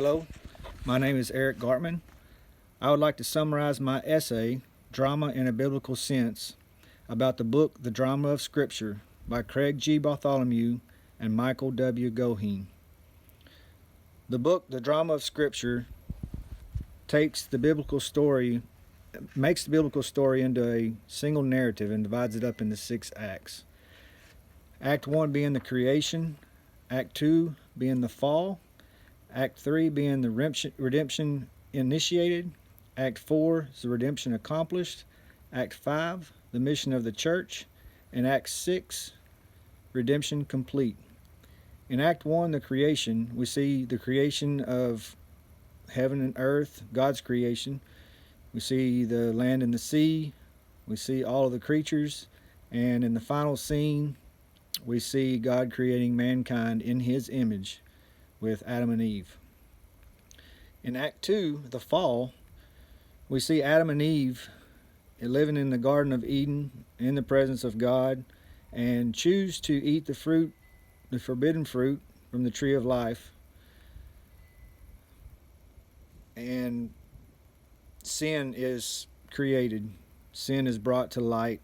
Hello, my name is Eric Gartman. I would like to summarize my essay, Drama in a Biblical Sense, about the book The Drama of Scripture by Craig G. Bartholomew and Michael W. Goheen. The book The Drama of Scripture makes the biblical story into a single narrative and divides it up into 6 acts. Act 1 being the creation, Act 2 being the fall, Act 3 being the redemption initiated, Act 4 is the redemption accomplished, Act 5 the mission of the church, and Act 6 redemption complete. In Act 1, the creation, we see the creation of heaven and earth, God's creation. We see the land and the sea, we see all of the creatures, and in the final scene we see God creating mankind in His image with Adam and Eve. In Act 2, the fall, we see Adam and Eve living in the Garden of Eden in the presence of God and choose to eat the forbidden fruit from the tree of life. And sin is created. Sin is brought to light.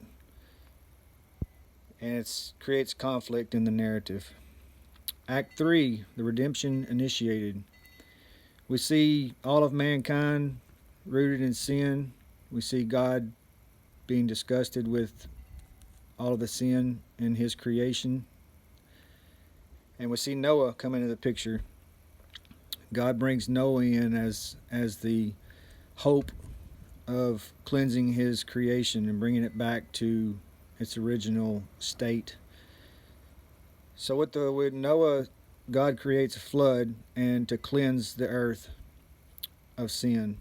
And it creates conflict in the narrative. Act 3, the redemption initiated. We see all of mankind rooted in sin. We see God being disgusted with all of the sin in His creation. And we see Noah come into the picture. God brings Noah in as the hope of cleansing His creation and bringing it back to its original state. So with Noah, God creates a flood and to cleanse the earth of sin.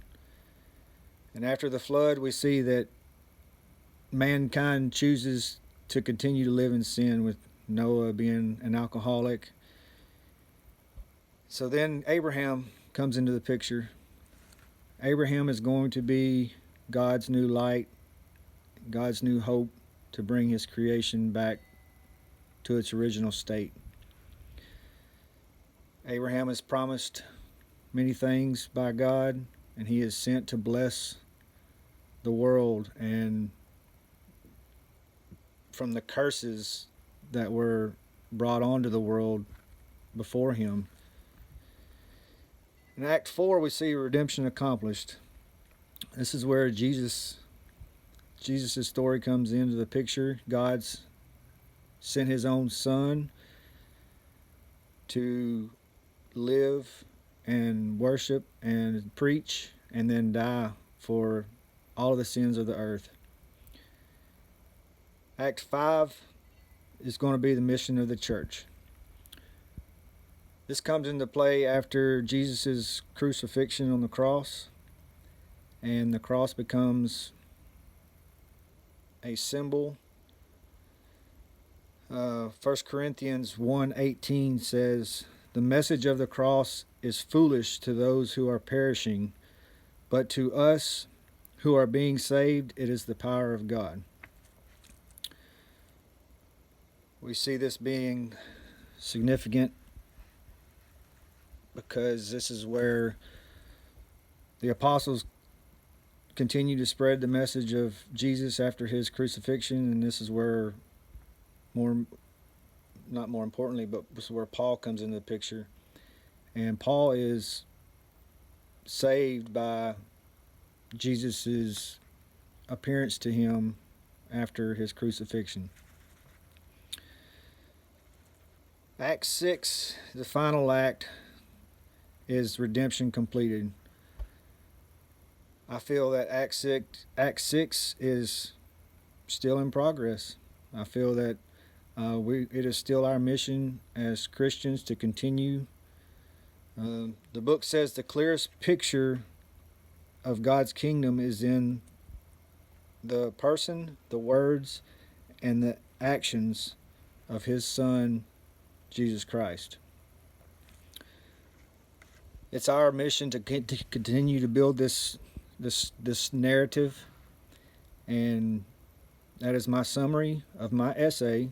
And after the flood, we see that mankind chooses to continue to live in sin, with Noah being an alcoholic. So then Abraham comes into the picture. Abraham is going to be God's new light, God's new hope to bring His creation back to its original state. Abraham is promised many things by God, and he is sent to bless the world and from the curses that were brought onto the world before him. In Act 4, we see redemption accomplished. This is where Jesus' story comes into the picture. God's sent His own Son to live and worship and preach and then die for all of the sins of the earth. Act 5 is going to be the mission of the church. This comes into play after Jesus' crucifixion on the cross, and the cross becomes a symbol. 1 Corinthians 1:18 says, "The message of the cross is foolish to those who are perishing, but to us who are being saved, it is the power of God." We see this being significant because this is where the apostles continue to spread the message of Jesus after His crucifixion, and this is where not more importantly, but this is where Paul comes into the picture. And Paul is saved by Jesus' appearance to him after his crucifixion. Act 6, the final act, is redemption completed. I feel that Act 6 is still in progress. I feel that it is still our mission as Christians to continue. The book says the clearest picture of God's kingdom is in the person, the words, and the actions of His Son, Jesus Christ. It's our mission to continue to build this narrative, and that is my summary of my essay,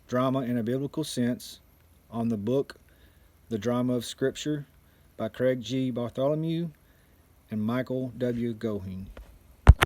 Drama in a Biblical Sense, on the book The Drama of Scripture by Craig G. Bartholomew and Michael W. Goheen.